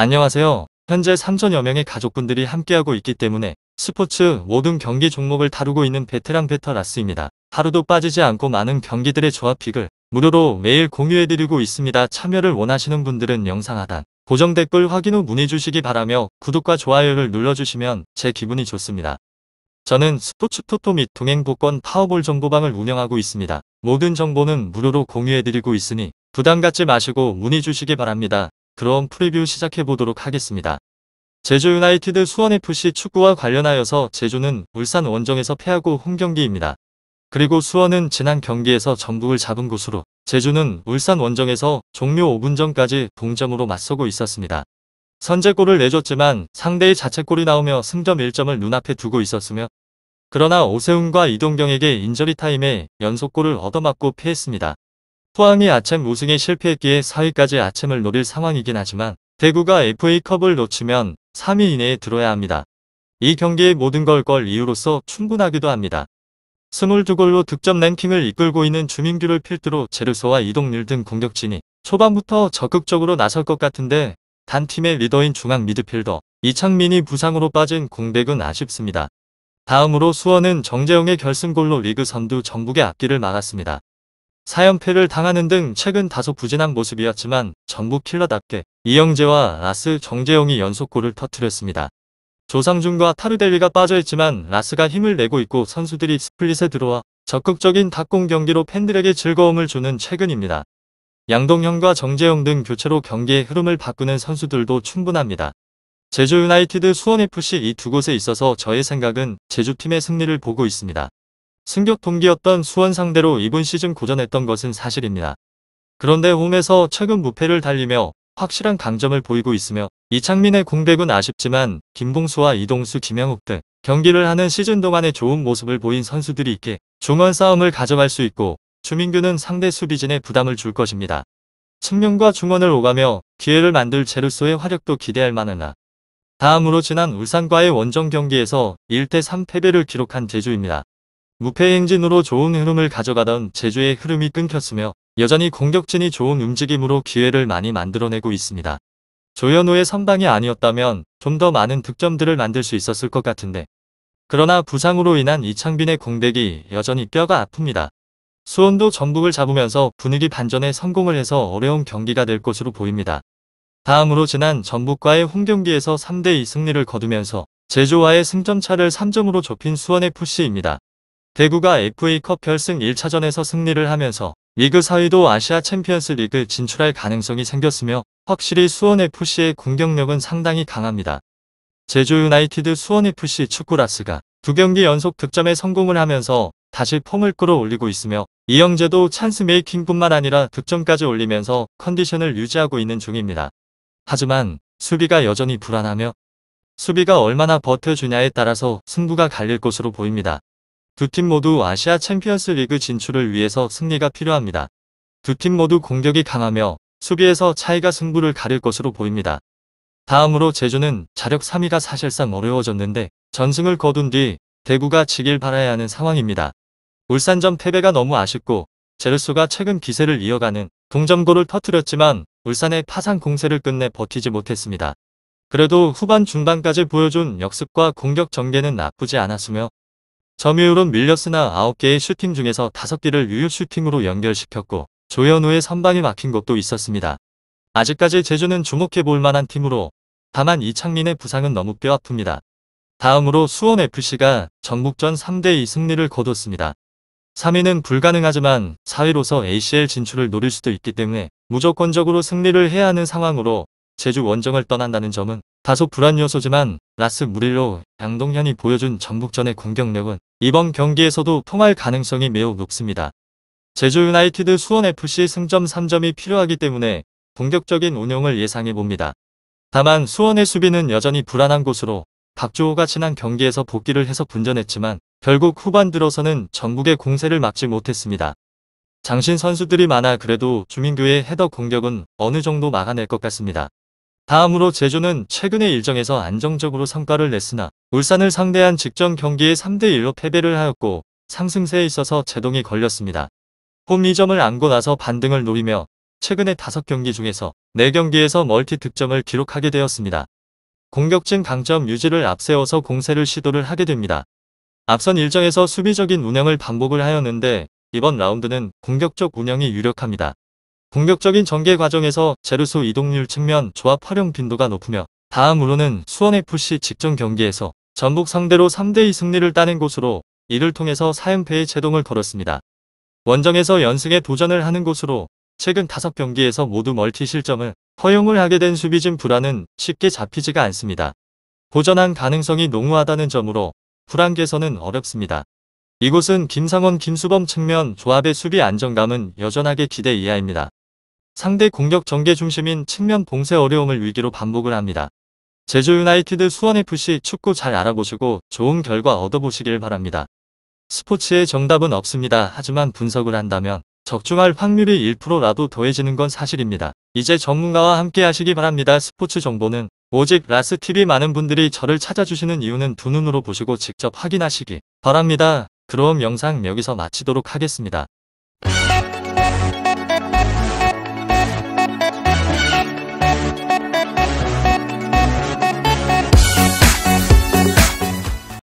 안녕하세요. 현재 3천여 명의 가족분들이 함께하고 있기 때문에 스포츠 모든 경기 종목을 다루고 있는 베테랑 베터 라스입니다. 하루도 빠지지 않고 많은 경기들의 조합픽을 무료로 매일 공유해드리고 있습니다. 참여를 원하시는 분들은 영상 하단 고정 댓글 확인 후 문의 주시기 바라며 구독과 좋아요를 눌러주시면 제 기분이 좋습니다. 저는 스포츠 토토 및 동행 복권 파워볼 정보방을 운영하고 있습니다. 모든 정보는 무료로 공유해드리고 있으니 부담 갖지 마시고 문의 주시기 바랍니다. 그럼 프리뷰 시작해보도록 하겠습니다. 제주 유나이티드 수원FC 축구와 관련하여서 제주는 울산 원정에서 패하고 홈경기입니다. 그리고 수원은 지난 경기에서 전북을 잡은 곳으로 제주는 울산 원정에서 종료 5분 전까지 동점으로 맞서고 있었습니다. 선제골을 내줬지만 상대의 자책골이 나오며 승점 1점을 눈앞에 두고 있었으며 그러나 오세훈과 이동경에게 인저리 타임에 연속골을 얻어맞고 패했습니다. 포항이 아챔 우승에 실패했기에 4위까지 아챔을 노릴 상황이긴 하지만 대구가 FA컵을 놓치면 3위 이내에 들어야 합니다. 이 경기의 모든 걸 이유로서 충분하기도 합니다. 22골로 득점 랭킹을 이끌고 있는 주민규를 필두로 제르소와 이동률 등 공격진이 초반부터 적극적으로 나설 것 같은데 단 팀의 리더인 중앙 미드필더 이창민이 부상으로 빠진 공백은 아쉽습니다. 다음으로 수원은 정재영의 결승골로 리그 선두 전북의 앞길을 막았습니다. 4연패를 당하는 등 최근 다소 부진한 모습이었지만 전북 킬러답게 이영재와 라스 정재영이 연속골을 터뜨렸습니다. 조상준과 타르델리가 빠져있지만 라스가 힘을 내고 있고 선수들이 스플릿에 들어와 적극적인 탁공 경기로 팬들에게 즐거움을 주는 최근입니다. 양동현과 정재영 등 교체로 경기의 흐름을 바꾸는 선수들도 충분합니다. 제주 유나이티드 수원FC 이 두 곳에 있어서 저의 생각은 제주팀의 승리를 보고 있습니다. 승격 동기였던 수원 상대로 이번 시즌 고전했던 것은 사실입니다. 그런데 홈에서 최근 무패를 달리며 확실한 강점을 보이고 있으며 이창민의 공백은 아쉽지만 김봉수와 이동수, 김영욱 등 경기를 하는 시즌 동안에 좋은 모습을 보인 선수들이 있게 중원 싸움을 가져갈 수 있고 주민규는 상대 수비진에 부담을 줄 것입니다. 측면과 중원을 오가며 기회를 만들 제르소의 화력도 기대할 만하나 다음으로 지난 울산과의 원정 경기에서 1대3 패배를 기록한 제주입니다. 무패 행진으로 좋은 흐름을 가져가던 제주의 흐름이 끊겼으며 여전히 공격진이 좋은 움직임으로 기회를 많이 만들어내고 있습니다. 조현우의 선방이 아니었다면 좀 더 많은 득점들을 만들 수 있었을 것 같은데 그러나 부상으로 인한 이창빈의 공백이 여전히 뼈가 아픕니다. 수원도 전북을 잡으면서 분위기 반전에 성공을 해서 어려운 경기가 될 것으로 보입니다. 다음으로 지난 전북과의 홈경기에서 3대2 승리를 거두면서 제주와의 승점차를 3점으로 좁힌 수원FC입니다. 대구가 FA컵 결승 1차전에서 승리를 하면서 리그 4위도 아시아 챔피언스 리그 진출할 가능성이 생겼으며 확실히 수원FC의 공격력은 상당히 강합니다. 제주 유나이티드 수원FC 축구라스가 2경기 연속 득점에 성공을 하면서 다시 폼을 끌어올리고 있으며 이영재도 찬스 메이킹뿐만 아니라 득점까지 올리면서 컨디션을 유지하고 있는 중입니다. 하지만 수비가 여전히 불안하며 수비가 얼마나 버텨주냐에 따라서 승부가 갈릴 것으로 보입니다. 두 팀 모두 아시아 챔피언스 리그 진출을 위해서 승리가 필요합니다. 두 팀 모두 공격이 강하며 수비에서 차이가 승부를 가릴 것으로 보입니다. 다음으로 제주는 자력 3위가 사실상 어려워졌는데 전승을 거둔 뒤 대구가 지길 바라야 하는 상황입니다. 울산전 패배가 너무 아쉽고 제르소가 최근 기세를 이어가는 동점골을 터뜨렸지만 울산의 파상 공세를 끝내 버티지 못했습니다. 그래도 후반 중반까지 보여준 역습과 공격 전개는 나쁘지 않았으며 점유율은 밀렸으나 9개의 슈팅 중에서 5개를 유효 슈팅으로 연결시켰고 조현우의 선방이 막힌 것도 있었습니다. 아직까지 제주는 주목해볼 만한 팀으로 다만 이창민의 부상은 너무 뼈아픕니다. 다음으로 수원FC가 전북전 3대2 승리를 거뒀습니다. 3위는 불가능하지만 4위로서 ACL 진출을 노릴 수도 있기 때문에 무조건적으로 승리를 해야 하는 상황으로 제주 원정을 떠난다는 점은 다소 불안 요소지만 라스 무릴로 양동현이 보여준 전북전의 공격력은 이번 경기에서도 통할 가능성이 매우 높습니다. 제주 유나이티드 수원FC 승점 3점이 필요하기 때문에 공격적인 운용을 예상해봅니다. 다만 수원의 수비는 여전히 불안한 곳으로 박주호가 지난 경기에서 복귀를 해서 분전했지만 결국 후반 들어서는 전북의 공세를 막지 못했습니다. 장신 선수들이 많아 그래도 주민규의 헤더 공격은 어느 정도 막아낼 것 같습니다. 다음으로 제주는 최근의 일정에서 안정적으로 성과를 냈으나 울산을 상대한 직전 경기에 3대1로 패배를 하였고 상승세에 있어서 제동이 걸렸습니다. 홈 2점을 안고 나서 반등을 노리며 최근에 5경기 중에서 4경기에서 멀티 득점을 기록하게 되었습니다. 공격진 강점 유지를 앞세워서 공세를 시도를 하게 됩니다. 앞선 일정에서 수비적인 운영을 반복을 하였는데 이번 라운드는 공격적 운영이 유력합니다. 공격적인 전개 과정에서 제루소 이동률 측면 조합 활용 빈도가 높으며 다음으로는 수원FC 직전 경기에서 전북 상대로 3대2 승리를 따낸 곳으로 이를 통해서 4연패에 제동을 걸었습니다. 원정에서 연승에 도전을 하는 곳으로 최근 5경기에서 모두 멀티 실점을 허용을 하게 된 수비진 불안은 쉽게 잡히지가 않습니다. 고전한 가능성이 농후하다는 점으로 불안 개선은 어렵습니다. 이곳은 김상원, 김수범 측면 조합의 수비 안정감은 여전하게 기대 이하입니다. 상대 공격 전개 중심인 측면 봉쇄 어려움을 위기로 반복을 합니다. 제주 유나이티드 수원FC 축구 잘 알아보시고 좋은 결과 얻어보시길 바랍니다. 스포츠의 정답은 없습니다. 하지만 분석을 한다면 적중할 확률이 1%라도 더해지는 건 사실입니다. 이제 전문가와 함께 하시기 바랍니다. 스포츠 정보는 오직 라스TV. 많은 분들이 저를 찾아주시는 이유는 두 눈으로 보시고 직접 확인하시기 바랍니다. 그럼 영상 여기서 마치도록 하겠습니다.